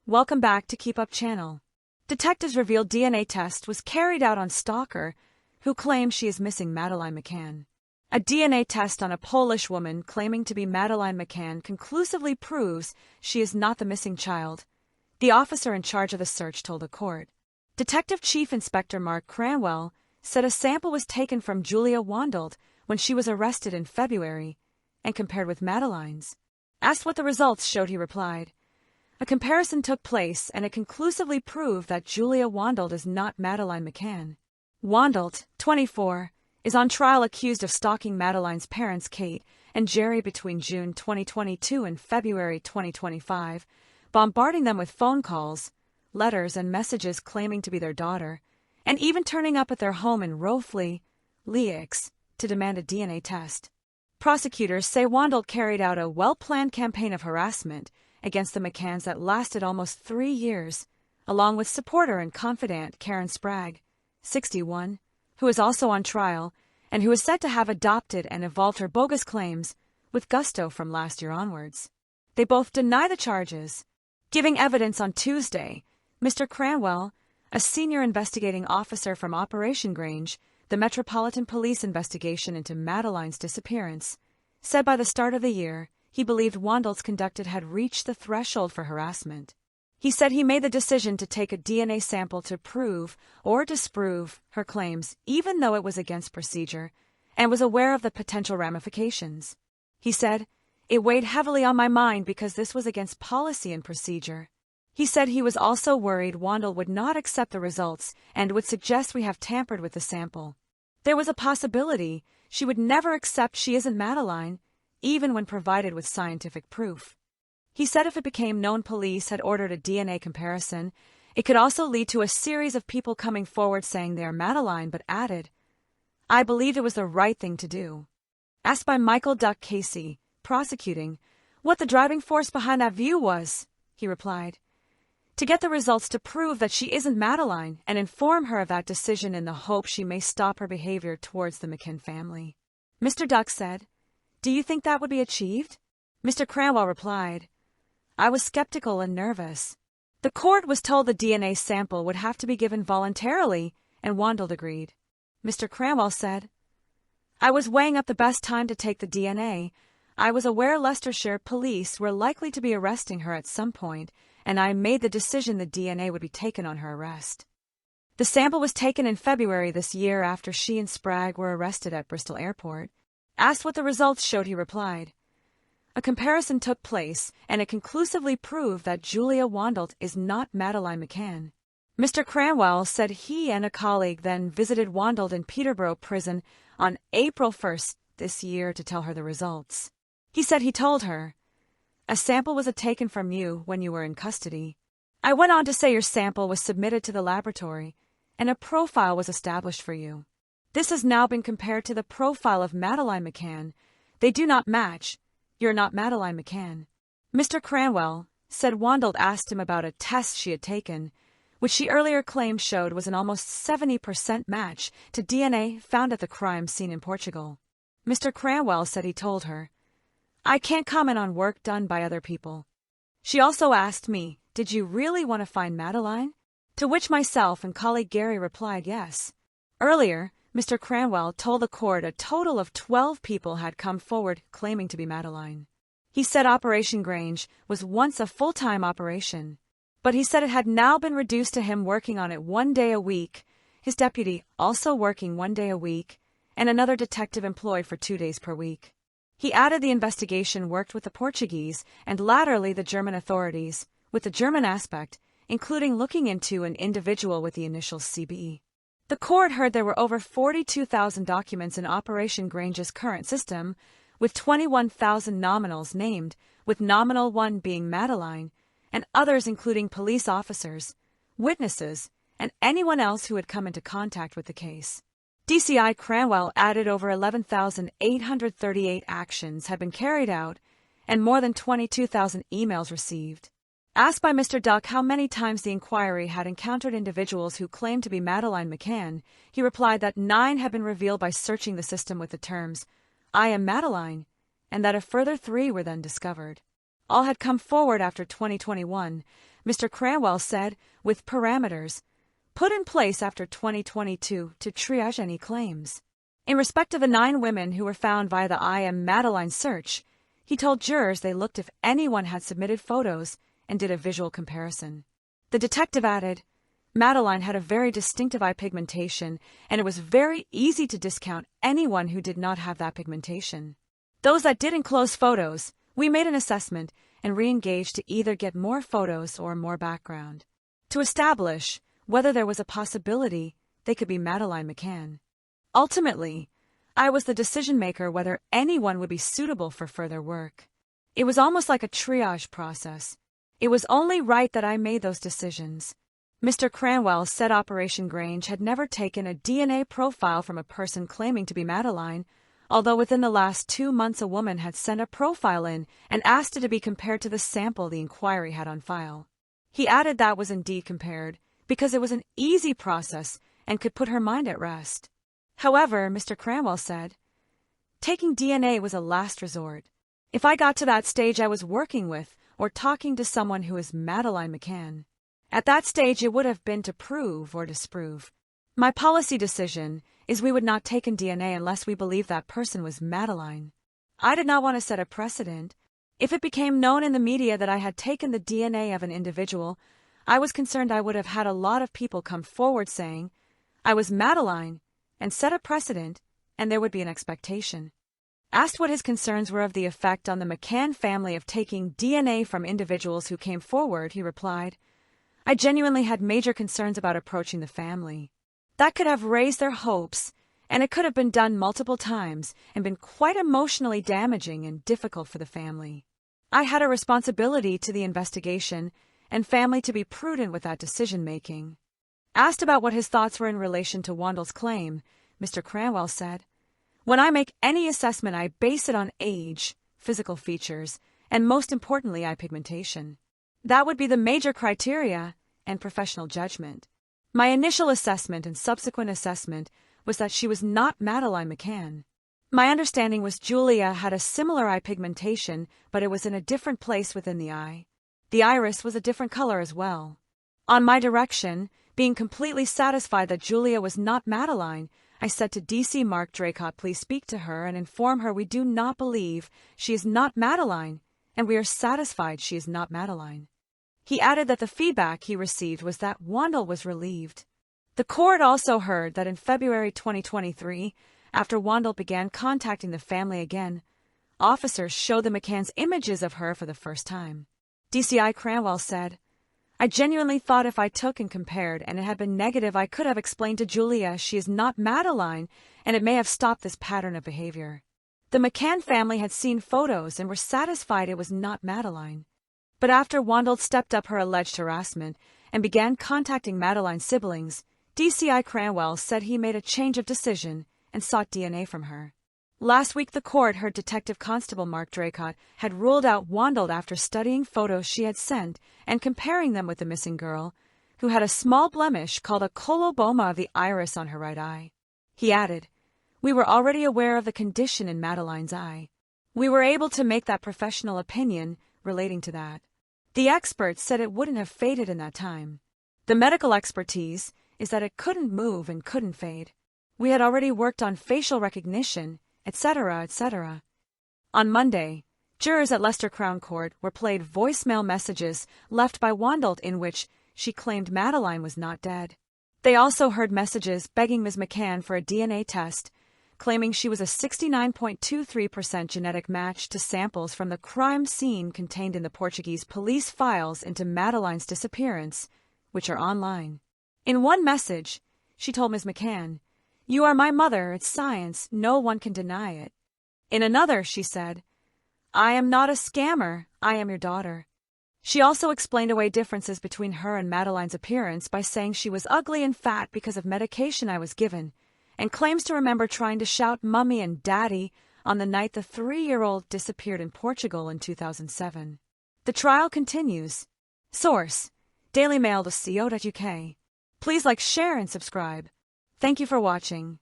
Welcome back to Keep Up channel. Detectives reveal DNA test was carried out on stalker who claims she is missing Madeleine McCann. A DNA test on a Polish woman claiming to be Madeleine McCann conclusively proves she is not the missing child, the officer in charge of the search told the court. Detective Chief Inspector Mark Cranwell said a sample was taken from Julia Wandelt when she was arrested in February and compared with Madeleine's. Asked what the results showed, he replied, "A comparison took place and it conclusively proved that Julia Wandelt is not Madeleine McCann." Wandelt, 24, is on trial accused of stalking Madeleine's parents Kate and Jerry between June 2022 and February 2025, bombarding them with phone calls, letters, and messages claiming to be their daughter, and even turning up at their home in Rofli, Leix, to demand a DNA test. Prosecutors say Wandelt carried out a well-planned campaign of harassment against the McCanns that lasted almost 3 years, along with supporter and confidant Karen Sprague, 61, who is also on trial and who is said to have adopted and evolved her bogus claims with gusto from last year onwards. They both deny the charges. Giving evidence on Tuesday, Mr. Cranwell, a senior investigating officer from Operation Grange, the Metropolitan Police investigation into Madeleine's disappearance, said by the start of the year he believed Wandelt's conduct had reached the threshold for harassment. He said he made the decision to take a DNA sample to prove or disprove her claims, even though it was against procedure, and was aware of the potential ramifications. He said, "It weighed heavily on my mind because this was against policy and procedure." He said he was also worried Wandelt would not accept the results and would suggest we have tampered with the sample. There was a possibility she would never accept she isn't Madeleine, even when provided with scientific proof. He said if it became known police had ordered a DNA comparison, it could also lead to a series of people coming forward saying they are Madeleine, but added, "I believed it was the right thing to do." Asked by Michael Duck Casey, prosecuting, what the driving force behind that view was, he replied, "To get the results to prove that she isn't Madeleine and inform her of that decision in the hope she may stop her behavior towards the McCann family." Mr. Duck said, "Do you think that would be achieved?" Mr. Cranwell replied, "I was skeptical and nervous." The court was told the DNA sample would have to be given voluntarily, and Wandelt agreed. Mr. Cranwell said, "I was weighing up the best time to take the DNA. I was aware Leicestershire police were likely to be arresting her at some point, and I made the decision the DNA would be taken on her arrest." The sample was taken in February this year after she and Sprague were arrested at Bristol Airport. Asked what the results showed, he replied, "A comparison took place, and it conclusively proved that Julia Wandelt is not Madeleine McCann." Mr. Cranwell said he and a colleague then visited Wandelt in Peterborough prison on April 1st this year to tell her the results. He said he told her, "A sample was taken from you when you were in custody. I went on to say your sample was submitted to the laboratory, and a profile was established for you. This has now been compared to the profile of Madeleine McCann. They do not match. You're not Madeleine McCann." Mr. Cranwell said Wandelt asked him about a test she had taken, which she earlier claimed showed was an almost 70% match to DNA found at the crime scene in Portugal. Mr. Cranwell said he told her, "I can't comment on work done by other people." She also asked me, "Did you really want to find Madeleine?" To which myself and colleague Gary replied yes. Earlier, Mr. Cranwell told the court a total of 12 people had come forward claiming to be Madeleine. He said Operation Grange was once a full-time operation, but he said it had now been reduced to him working on it 1 day a week, his deputy also working 1 day a week, and another detective employed for 2 days per week. He added the investigation worked with the Portuguese and latterly the German authorities, with the German aspect, including looking into an individual with the initials CB. The court heard there were over 42,000 documents in Operation Grange's current system, with 21,000 nominals named, with nominal 1 being Madeleine, and others including police officers, witnesses, and anyone else who had come into contact with the case. DCI Cranwell added over 11,838 actions had been carried out and more than 22,000 emails received. Asked by Mr. Duck how many times the inquiry had encountered individuals who claimed to be Madeleine McCann, he replied that 9 had been revealed by searching the system with the terms, "I am Madeleine," and that a further 3 were then discovered. All had come forward after 2021, Mr. Cranwell said, with parameters put in place after 2022 to triage any claims. In respect of the 9 women who were found via the I Am Madeleine search, he told jurors they looked if anyone had submitted photos and did a visual comparison. The detective added, Madeleine had a very distinctive eye pigmentation, and it was very easy to discount anyone who did not have that pigmentation. Those that did enclose photos, we made an assessment and re-engaged to either get more photos or more background, to establish whether there was a possibility they could be Madeleine McCann. Ultimately, I was the decision-maker whether anyone would be suitable for further work. It was almost like a triage process. It was only right that I made those decisions. Mr. Cranwell said Operation Grange had never taken a DNA profile from a person claiming to be Madeleine, although within the last 2 months a woman had sent a profile in and asked it to be compared to the sample the inquiry had on file. He added that was indeed compared, because it was an easy process and could put her mind at rest. However, Mr. Cranwell said, taking DNA was a last resort. If I got to that stage, I was working with or talking to someone who is Madeleine McCann. At that stage, it would have been to prove or disprove. My policy decision is we would not take in DNA unless we believed that person was Madeleine. I did not want to set a precedent. If it became known in the media that I had taken the DNA of an individual, I was concerned I would have had a lot of people come forward saying, I was Madeleine, and set a precedent, and there would be an expectation. Asked what his concerns were of the effect on the McCann family of taking DNA from individuals who came forward, he replied, I genuinely had major concerns about approaching the family. That could have raised their hopes, and it could have been done multiple times and been quite emotionally damaging and difficult for the family. I had a responsibility to the investigation and family to be prudent with that decision-making. Asked about what his thoughts were in relation to Wandelt's claim, Mr. Cranwell said, When I make any assessment, I base it on age, physical features, and most importantly, eye pigmentation. That would be the major criteria and professional judgment. My initial assessment and subsequent assessment was that she was not Madeleine McCann. My understanding was Julia had a similar eye pigmentation, but it was in a different place within the eye. The iris was a different color as well. On my direction, being completely satisfied that Julia was not Madeleine, I said to DC Mark Draycott, please speak to her and inform her we do not believe she is not Madeleine, and we are satisfied she is not Madeleine. He added that the feedback he received was that Wandelt was relieved. The court also heard that in February 2023, after Wandelt began contacting the family again, officers showed the McCanns images of her for the first time. DCI Cranwell said, I genuinely thought if I took and compared and it had been negative, I could have explained to Julia she is not Madeleine, and it may have stopped this pattern of behavior. The McCann family had seen photos and were satisfied it was not Madeleine. But after Wandelt stepped up her alleged harassment and began contacting Madeleine's siblings, DCI Cranwell said he made a change of decision and sought DNA from her. Last week, the court heard Detective Constable Mark Draycott had ruled out Wandelt after studying photos she had sent and comparing them with the missing girl, who had a small blemish called a coloboma of the iris on her right eye. He added, We were already aware of the condition in Madeleine's eye. We were able to make that professional opinion relating to that. The experts said it wouldn't have faded in that time. The medical expertise is that it couldn't move and couldn't fade. We had already worked on facial recognition, etc., etc. On Monday, jurors at Leicester Crown Court were played voicemail messages left by Wandelt in which she claimed Madeleine was not dead. They also heard messages begging Ms. McCann for a DNA test, claiming she was a 69.23% genetic match to samples from the crime scene contained in the Portuguese police files into Madeleine's disappearance, which are online. In one message, she told Ms. McCann, You are my mother, it's science, no one can deny it. In another, she said, I am not a scammer, I am your daughter. She also explained away differences between her and Madeleine's appearance by saying she was ugly and fat because of medication I was given, and claims to remember trying to shout Mummy and Daddy on the night the 3-year-old disappeared in Portugal in 2007. The trial continues. Source: dailymail.co.uk. Please like, share, and subscribe. Thank you for watching.